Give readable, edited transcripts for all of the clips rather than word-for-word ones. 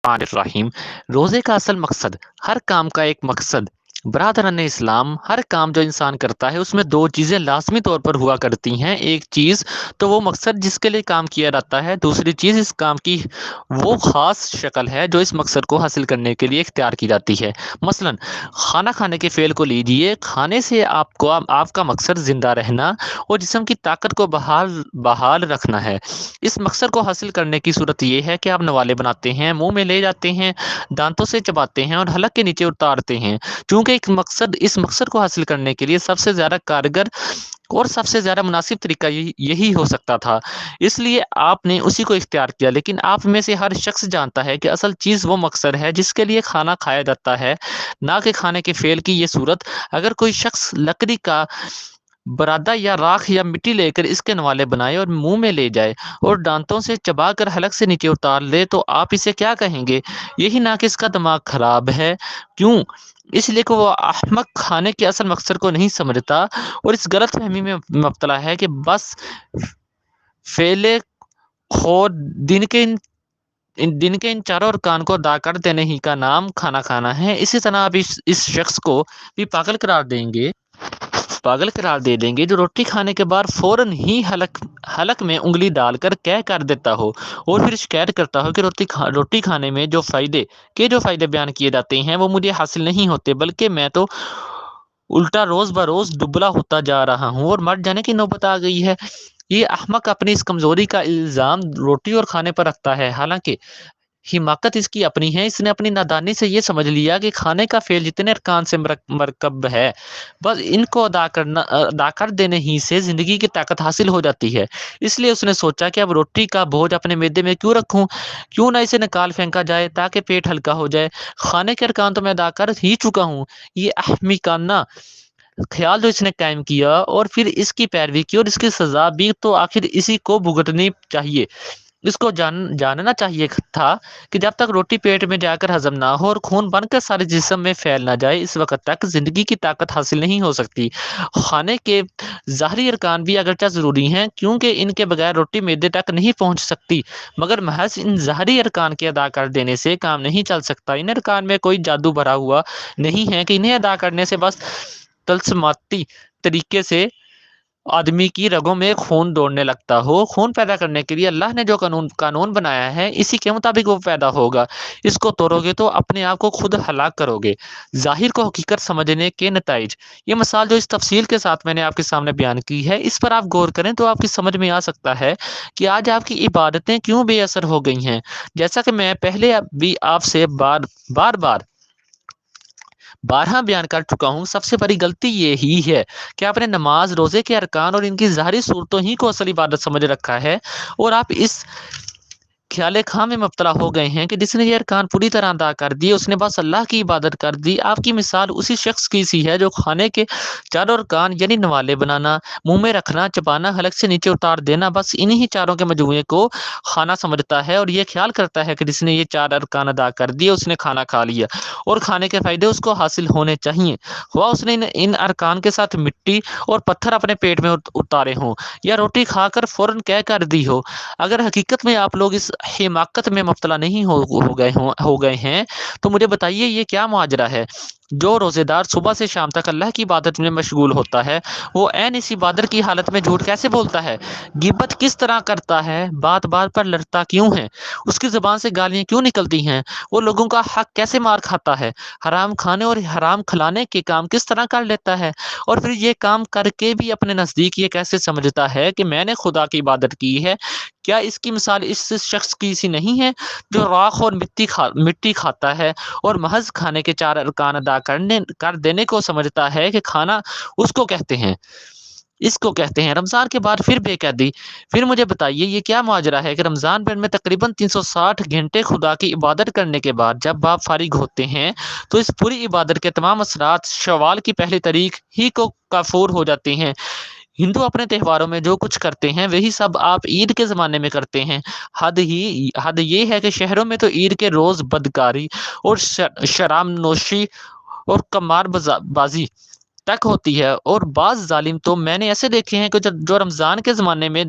الرحیم روزے کا اصل مقصد، ہر کام کا ایک مقصد برادران اسلام، ہر کام جو انسان کرتا ہے اس میں دو چیزیں لازمی طور پر ہوا کرتی ہیں۔ ایک چیز تو وہ مقصد جس کے لیے کام کیا جاتا ہے، دوسری چیز اس کام کی وہ خاص شکل ہے جو اس مقصد کو حاصل کرنے کے لیے اختیار کی جاتی ہے۔ مثلا کھانا کھانے کے فعل کو لیجئے، کھانے سے آپ کا مقصد زندہ رہنا اور جسم کی طاقت کو بحال رکھنا ہے۔ اس مقصد کو حاصل کرنے کی صورت یہ ہے کہ آپ نوالے بناتے ہیں، منہ میں لے جاتے ہیں، دانتوں سے چباتے ہیں اور حلق کے نیچے اتارتے ہیں۔ چونکہ اس مقصد کو حاصل کرنے کے لیے سب سے زیادہ کارگر اور سب سے زیادہ مناسب طریقہ یہی ہو سکتا تھا، اس لیے آپ نے اسی کو اختیار کیا۔ لیکن آپ میں سے ہر شخص جانتا ہے کہ اصل چیز وہ مقصد ہے جس کے لیے کھانا کھایا جاتا ہے، نہ کہ کھانے کے فعل کی یہ صورت۔ اگر کوئی شخص لکڑی کا برادہ یا راکھ یا مٹی لے کر اس کے نوالے بنائے اور منہ میں لے جائے اور دانتوں سے چبا کر حلق سے نیچے اتار لے تو آپ اسے کیا کہیں گے؟ یہی نہ کہ اس کا دماغ خراب ہے۔ کیوں؟ اس لیے کہ وہ احمق کھانے کے اصل مقصد کو نہیں سمجھتا اور اس غلط فہمی میں مبتلا ہے کہ بس فعل خود دن کے ان چاروں ارکان کو ادا کر دینے ہی کا نام کھانا کھانا ہے۔ اسی طرح آپ اس شخص کو بھی پاگل قرار دے دیں گے جو روٹی کھانے کے بعد فوراً ہی حلق میں انگلی ڈال کر کر دیتا ہو اور پھر شکایت کرتا ہو کہ روٹی کھانے میں جو فائدے بیان کیے جاتے ہیں وہ مجھے حاصل نہیں ہوتے، بلکہ میں تو الٹا روز بروز دبلا ہوتا جا رہا ہوں اور مر جانے کی نوبت آ گئی ہے۔ یہ احمق اپنی اس کمزوری کا الزام روٹی اور کھانے پر رکھتا ہے، حالانکہ حماقت اس کی اپنی ہے۔ اس نے اپنی نادانی سے یہ سمجھ لیا کہ کھانے کا فعل جتنے ارکان سے مرکب ہے، بس ان کو ادا کر دینے ہی سے زندگی کی طاقت حاصل ہو جاتی ہے۔ اس لیے اس نے سوچا کہ اب روٹی کا بوجھ اپنے معدے میں کیوں رکھوں، کیوں نہ اسے نکال پھینکا جائے تاکہ پیٹ ہلکا ہو جائے۔ کھانے کے ارکان تو میں ادا کر ہی چکا ہوں۔ یہ احمقانہ خیال جو اس نے قائم کیا اور پھر اس کی پیروی کی اور اس کی سزا بھی تو آخر اسی کو بھگتنی چاہیے۔ اس کو جاننا چاہیے تھا کہ جب تک روٹی پیٹ میں جا کر ہضم نہ ہو اور خون بن کر سارے جسم میں پھیل نہ جائے، اس وقت تک زندگی کی طاقت حاصل نہیں ہو سکتی۔ کھانے کے ظاہری ارکان بھی اگرچہ ضروری ہیں، کیونکہ ان کے بغیر روٹی معدے تک نہیں پہنچ سکتی، مگر محض ان ظاہری ارکان کے ادا کر دینے سے کام نہیں چل سکتا۔ ان ارکان میں کوئی جادو بھرا ہوا نہیں ہے کہ انہیں ادا کرنے سے بس طلسماتی طریقے سے آدمی کی رگوں میں خون دوڑنے لگتا ہو۔ خون پیدا کرنے کے لیے اللہ نے جو قانون بنایا ہے، اسی کے مطابق وہ پیدا ہوگا۔ اس کو توڑو گے تو اپنے آپ کو خود ہلاک کرو گے۔ ظاہر کو حقیقت سمجھنے کے نتائج۔ یہ مثال جو اس تفصیل کے ساتھ میں نے آپ کے سامنے بیان کی ہے، اس پر آپ غور کریں تو آپ کی سمجھ میں آ سکتا ہے کہ آج آپ کی عبادتیں کیوں بے اثر ہو گئی ہیں۔ جیسا کہ میں پہلے بھی آپ سے بارہا بیان کر چکا ہوں، سب سے بڑی غلطی یہی ہے کہ آپ نے نماز، روزے کے ارکان اور ان کی ظاہری صورتوں ہی کو اصل عبادت سمجھ رکھا ہے، اور آپ اس خیال خواہ میں مبتلا ہو گئے ہیں کہ جس نے یہ ارکان پوری طرح ادا کر دی، اس نے بس اللہ کی عبادت کر دی۔ آپ کی مثال اسی شخص کی سی ہے جو کھانے کے چاروں ارکان یعنی نوالے بنانا، منہ میں رکھنا، چبانا، حلق سے نیچے اتار دینا، بس انہی چاروں کے مجموعے کو کھانا سمجھتا ہے اور یہ خیال کرتا ہے کہ جس نے یہ چار ارکان ادا کر دیے اس نے کھانا کھا لیا اور کھانے کے فائدے اس کو حاصل ہونے چاہیے، خواہ اس نے ان ارکان کے ساتھ مٹی اور پتھر اپنے پیٹ میں اتارے ہوں یا روٹی کھا کر فوراً کر دی ہو۔ اگر حقیقت میں آپ لوگ اس حماقت میں مبتلا نہیں ہو گئے ہیں تو مجھے بتائیے یہ کیا ماجرا ہے؟ جو روزے دار صبح سے شام تک اللہ کی عبادت میں مشغول ہوتا ہے، وہ عین اس عبادت کی حالت میں جھوٹ کیسے بولتا ہے؟ غیبت کس طرح کرتا ہے؟ بات بات پر لڑتا کیوں ہے؟ اس کی زبان سے گالیاں کیوں نکلتی ہیں؟ وہ لوگوں کا حق کیسے مار کھاتا ہے؟ حرام کھانے اور حرام کھلانے کے کام کس طرح کر لیتا ہے؟ اور پھر یہ کام کر کے بھی اپنے نزدیک یہ کیسے سمجھتا ہے کہ میں نے خدا کی عبادت کی ہے؟ کیا اس کی مثال اس شخص کی سی نہیں ہے جو راکھ اور مٹی کھاتا ہے اور محض کھانے کے چار ارکان ادا کر دینے کو سمجھتا ہے کہ کھانا اس کو کہتے ہیں رمضان کے بعد پھر بے قیدی؟ پھر مجھے بتائیے یہ کیا ماجرا ہے کہ رمضان بھر میں تقریباً 360 گھنٹے خدا کی عبادت کرنے کے بعد جب آپ فارغ ہوتے ہیں تو اس پوری عبادت کے تمام اثرات شوال کی پہلی تاریخ ہی کو کافور ہو جاتے ہیں۔ ہندو اپنے تہواروں میں جو کچھ کرتے ہیں وہی سب آپ عید کے زمانے میں کرتے ہیں۔ حد یہ ہے کہ شہروں میں تو عید کے روز بدکاری اور شراب نوشی اور قمار بازی تک ہوتی ہے، اور بعض ظالم تو میں نے ایسے دیکھے ہیں کہ جو رمضان کے زمانے میں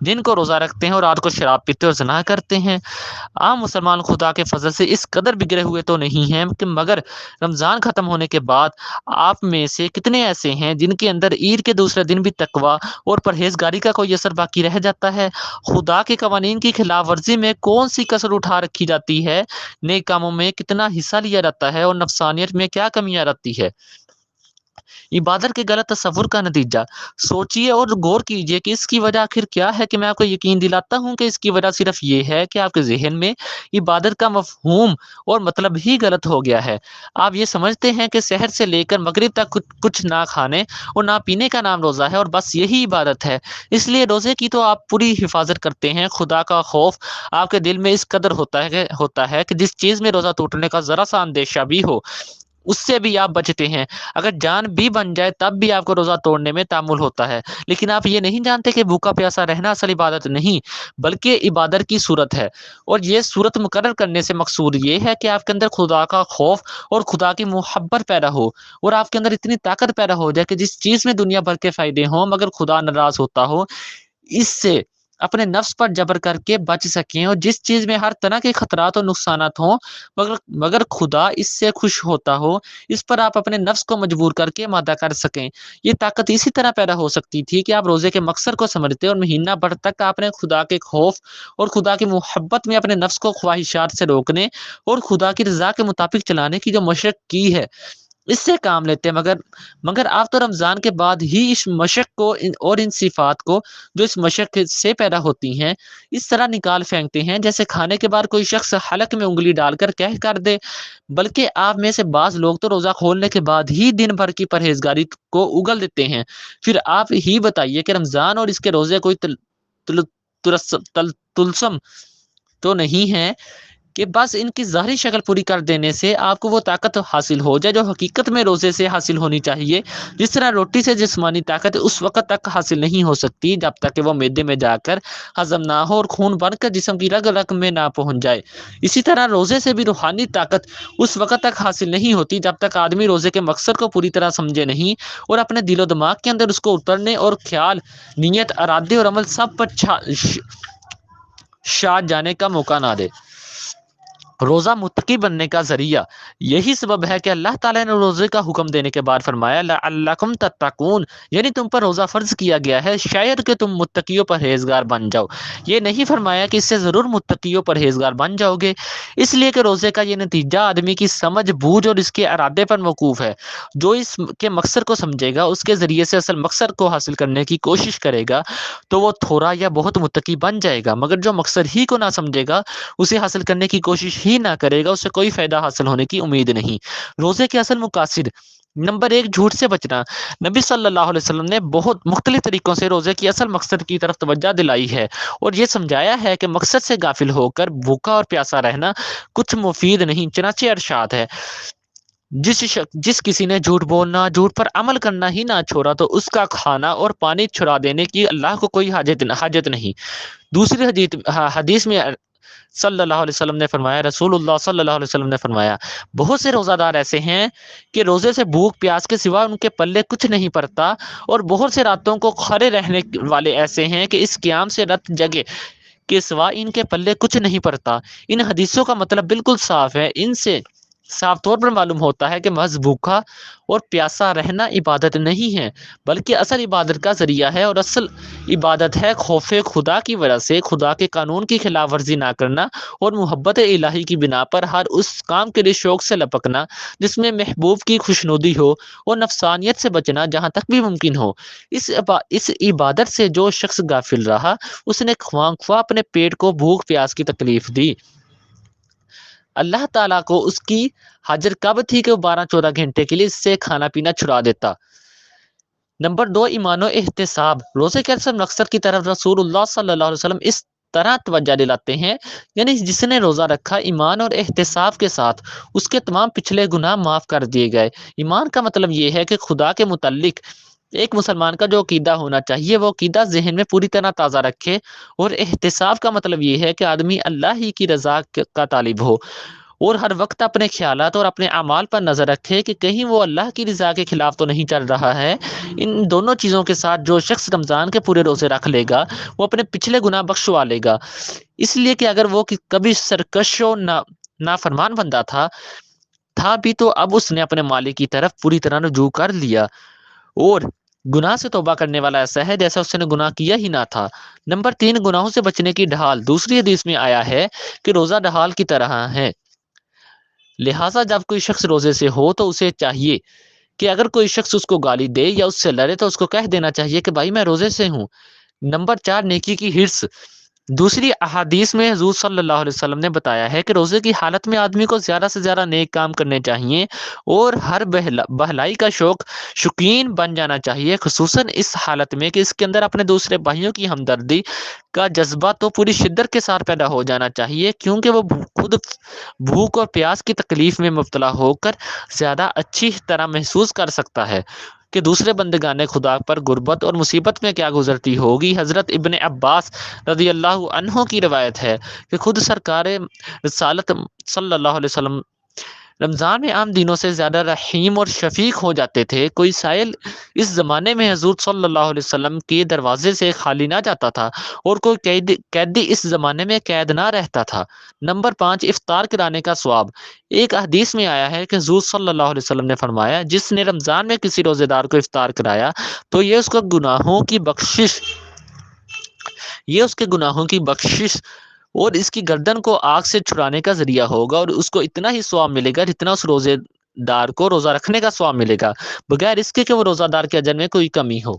دن کو روزہ رکھتے ہیں اور رات کو شراب پیتے اور زنا کرتے ہیں۔ عام مسلمان خدا کے فضل سے اس قدر بگڑے ہوئے تو نہیں ہیں کہ مگر رمضان ختم ہونے کے بعد آپ میں سے کتنے ایسے ہیں جن کے اندر عید کے دوسرے دن بھی تقوی اور پرہیزگاری کا کوئی اثر باقی رہ جاتا ہے؟ خدا کے قوانین کی خلاف ورزی میں کون سی کسر اٹھا رکھی جاتی ہے؟ نیک کاموں میں کتنا حصہ لیا جاتا ہے اور نفسانیت میں کیا کمیاں رہتی ہے؟ عبادت کے غلط تصور کا نتیجہ سوچیے اور غور کیجیے کہ اس کی وجہ آخر کیا ہے۔ کہ میں آپ کو یقین دلاتا ہوں کہ اس کی وجہ صرف یہ ہے کہ آپ کے ذہن میں عبادت کا مفہوم اور مطلب ہی غلط ہو گیا ہے۔ آپ یہ سمجھتے ہیں کہ سحر سے لے کر مغرب تک کچھ نہ کھانے اور نہ پینے کا نام روزہ ہے، اور بس یہی عبادت ہے۔ اس لیے روزے کی تو آپ پوری حفاظت کرتے ہیں، خدا کا خوف آپ کے دل میں اس قدر ہوتا ہے کہ جس چیز میں روزہ ٹوٹنے کا ذرا سا اندیشہ بھی ہو اس سے بھی آپ بچتے ہیں۔ اگر جان بھی بن جائے تب بھی آپ کو روزہ توڑنے میں تامل ہوتا ہے، لیکن آپ یہ نہیں جانتے کہ بھوکا پیاسا رہنا اصل عبادت نہیں بلکہ عبادت کی صورت ہے، اور یہ صورت مقرر کرنے سے مقصود یہ ہے کہ آپ کے اندر خدا کا خوف اور خدا کی محبت پیدا ہو، اور آپ کے اندر اتنی طاقت پیدا ہو جائے کہ جس چیز میں دنیا بھر کے فائدے ہوں مگر خدا ناراض ہوتا ہو، اس سے اپنے نفس پر جبر کر کے بچ سکیں، اور جس چیز میں ہر طرح کے خطرات اور نقصانات ہوں مگر خدا اس سے خوش ہوتا ہو، اس پر آپ اپنے نفس کو مجبور کر کے مادہ کر سکیں۔ یہ طاقت اسی طرح پیدا ہو سکتی تھی کہ آپ روزے کے مقصد کو سمجھتے اور مہینہ بھر تک آپ نے خدا کے خوف اور خدا کی محبت میں اپنے نفس کو خواہشات سے روکنے اور خدا کی رضا کے مطابق چلانے کی جو مشق کی ہے اس سے کام لیتے ہیں، مگر آپ تو رمضان کے بعد ہی اس مشق کو اور ان صفات کو جو اس مشق سے پیدا ہوتی ہیں اس طرح نکال پھینکتے ہیں جیسے کھانے کے بعد کوئی شخص حلق میں انگلی ڈال کر کہہ کر دے۔ بلکہ آپ میں سے بعض لوگ تو روزہ کھولنے کے بعد ہی دن بھر کی پرہیزگاری کو اگل دیتے ہیں۔ پھر آپ ہی بتائیے کہ رمضان اور اس کے روزے کوئی طلسم تو نہیں ہے کہ بس ان کی ظاہری شکل پوری کر دینے سے آپ کو وہ طاقت حاصل ہو جائے جو حقیقت میں روزے سے حاصل ہونی چاہیے۔ جس طرح روٹی سے جسمانی طاقت اس وقت تک حاصل نہیں ہو سکتی جب تک کہ وہ معدے میں جا کر ہضم نہ ہو اور خون بن کر جسم کی رگ رگ میں نہ پہنچ جائے، اسی طرح روزے سے بھی روحانی طاقت اس وقت تک حاصل نہیں ہوتی جب تک آدمی روزے کے مقصد کو پوری طرح سمجھے نہیں اور اپنے دل و دماغ کے اندر اس کو اترنے اور خیال، نیت، ارادے اور عمل سب پر شاد جانے کا موقع نہ دے۔ روزہ متقی بننے کا ذریعہ یہی سبب ہے کہ اللہ تعالیٰ نے روزے کا حکم دینے کے بعد فرمایا لعلکم تتقون، یعنی تم پر روزہ فرض کیا گیا ہے شاید کہ تم متقی و پرہیزگار بن جاؤ۔ یہ نہیں فرمایا کہ اس سے ضرور متقی و پرہیزگار بن جاؤ گے، اس لیے کہ روزے کا یہ نتیجہ آدمی کی سمجھ بوجھ اور اس کے ارادے پر موقوف ہے۔ جو اس کے مقصد کو سمجھے گا اس کے ذریعے سے اصل مقصد کو حاصل کرنے کی کوشش کرے گا تو وہ تھوڑا یا بہت متقی بن جائے گا، مگر جو مقصد ہی کو نہ سمجھے گا، اسے حاصل کرنے کی کوشش ہی نہ کرے گا، اسے کوئی فائدہ حاصل ہونے کی امید نہیں۔ روزے کے اصل مقاصد: نمبر 1، جھوٹ سے بچنا۔ نبی صلی اللہ علیہ وسلم نے بہت مختلف طریقوں سے روزے کی اصل مقصد کی طرف توجہ دلائی ہے اور یہ سمجھایا ہے کہ مقصد سے غافل ہو کر بھوکا اور پیاسا رہنا کچھ مفید نہیں۔ چنانچہ ارشاد ہے، جس کسی نے جھوٹ بولنا، جھوٹ پر عمل کرنا ہی نہ چھوڑا تو اس کا کھانا اور پانی چھڑا دینے کی اللہ کو کوئی حاجت نہیں۔ دوسری حدیث میں صلی اللہ علیہ وسلم نے فرمایا، رسول اللہ صلی اللہ علیہ وسلم نے فرمایا، بہت سے روزہ دار ایسے ہیں کہ روزے سے بھوک پیاس کے سوا ان کے پلے کچھ نہیں پڑتا، اور بہت سے راتوں کو کھڑے رہنے والے ایسے ہیں کہ اس قیام سے رت جگے کے سوا ان کے پلے کچھ نہیں پڑتا۔ ان حدیثوں کا مطلب بالکل صاف ہے، ان سے صاف طور پر معلوم ہوتا ہے کہ محض بھوکا اور پیاسا رہنا عبادت نہیں ہے بلکہ اصل عبادت کا ذریعہ ہے، اور اصل عبادت ہے خوف خدا کی وجہ سے خدا کے قانون کی خلاف ورزی نہ کرنا اور محبت الہی کی بنا پر ہر اس کام کے لیے شوق سے لپکنا جس میں محبوب کی خوشنودی ہو اور نفسانیت سے بچنا جہاں تک بھی ممکن ہو۔ اس عبادت سے جو شخص غافل رہا اس نے خواہ خواہ اپنے پیٹ کو بھوک پیاس کی تکلیف دی۔ اللہ تعالیٰ کو اس کی حاجت کب تھی کہ وہ 12-14 گھنٹے کے لیے اس سے کھانا پینا چھڑا دیتا۔ نمبر 2، ایمان و احتساب۔ روزے کے اصل مقصد کی طرف رسول اللہ صلی اللہ علیہ وسلم اس طرح توجہ دلاتے ہیں، یعنی جس نے روزہ رکھا ایمان اور احتساب کے ساتھ اس کے تمام پچھلے گناہ معاف کر دیے گئے۔ ایمان کا مطلب یہ ہے کہ خدا کے متعلق ایک مسلمان کا جو عقیدہ ہونا چاہیے وہ عقیدہ ذہن میں پوری طرح تازہ رکھے، اور احتساب کا مطلب یہ ہے کہ آدمی اللہ ہی کی رضا کا طالب ہو اور ہر وقت اپنے خیالات اور اپنے اعمال پر نظر رکھے کہ کہیں وہ اللہ کی رضا کے خلاف تو نہیں چل رہا ہے۔ ان دونوں چیزوں کے ساتھ جو شخص رمضان کے پورے روزے رکھ لے گا وہ اپنے پچھلے گناہ بخشوا لے گا، اس لیے کہ اگر وہ کبھی سرکش و نافرمان بندہ تھا بھی تو اب اس نے اپنے مالک کی طرف پوری طرح رجوع کر لیا، اور گناہ سے توبہ کرنے والا ایسا ہے جیسا اس نے گناہ کیا ہی نہ تھا۔ نمبر 3، گناہوں سے بچنے کی ڈھال۔ دوسری حدیث میں آیا ہے کہ روزہ ڈھال کی طرح ہے، لہٰذا جب کوئی شخص روزے سے ہو تو اسے چاہیے کہ اگر کوئی شخص اس کو گالی دے یا اس سے لڑے تو اس کو کہہ دینا چاہیے کہ بھائی میں روزے سے ہوں۔ نمبر 4، نیکی کی حرص۔ دوسری احادیث میں حضور صلی اللہ علیہ وسلم نے بتایا ہے کہ روزے کی حالت میں آدمی کو زیادہ سے زیادہ نیک کام کرنے چاہیے اور ہر بھلائی کا شوقین بن جانا چاہیے، خصوصاً اس حالت میں کہ اس کے اندر اپنے دوسرے بھائیوں کی ہمدردی کا جذبہ تو پوری شدت کے ساتھ پیدا ہو جانا چاہیے، کیونکہ وہ خود بھوک اور پیاس کی تکلیف میں مبتلا ہو کر زیادہ اچھی طرح محسوس کر سکتا ہے کہ دوسرے بندگان خدا پر غربت اور مصیبت میں کیا گزرتی ہوگی۔ حضرت ابن عباس رضی اللہ عنہ کی روایت ہے کہ خود سرکار رسالت صلی اللہ علیہ وسلم رمضان میں عام دنوں سے زیادہ رحیم اور شفیق ہو جاتے تھے۔ کوئی سائل اس زمانے میں حضور صلی اللہ علیہ وسلم کے دروازے سے خالی نہ جاتا تھا اور کوئی قیدی اس زمانے میں قید نہ رہتا تھا۔ نمبر 5، افطار کرانے کا ثواب۔ ایک حدیث میں آیا ہے کہ حضور صلی اللہ علیہ وسلم نے فرمایا، جس نے رمضان میں کسی روزے دار کو افطار کرایا تو یہ اس کے گناہوں کی بخشش اور اس کی گردن کو آگ سے چھڑانے کا ذریعہ ہوگا، اور اس کو اتنا ہی ثواب ملے گا جتنا اس روزے دار کو روزہ رکھنے کا ثواب ملے گا، بغیر اس کے کہ وہ روزہ دار کے اجر میں کوئی کمی ہو۔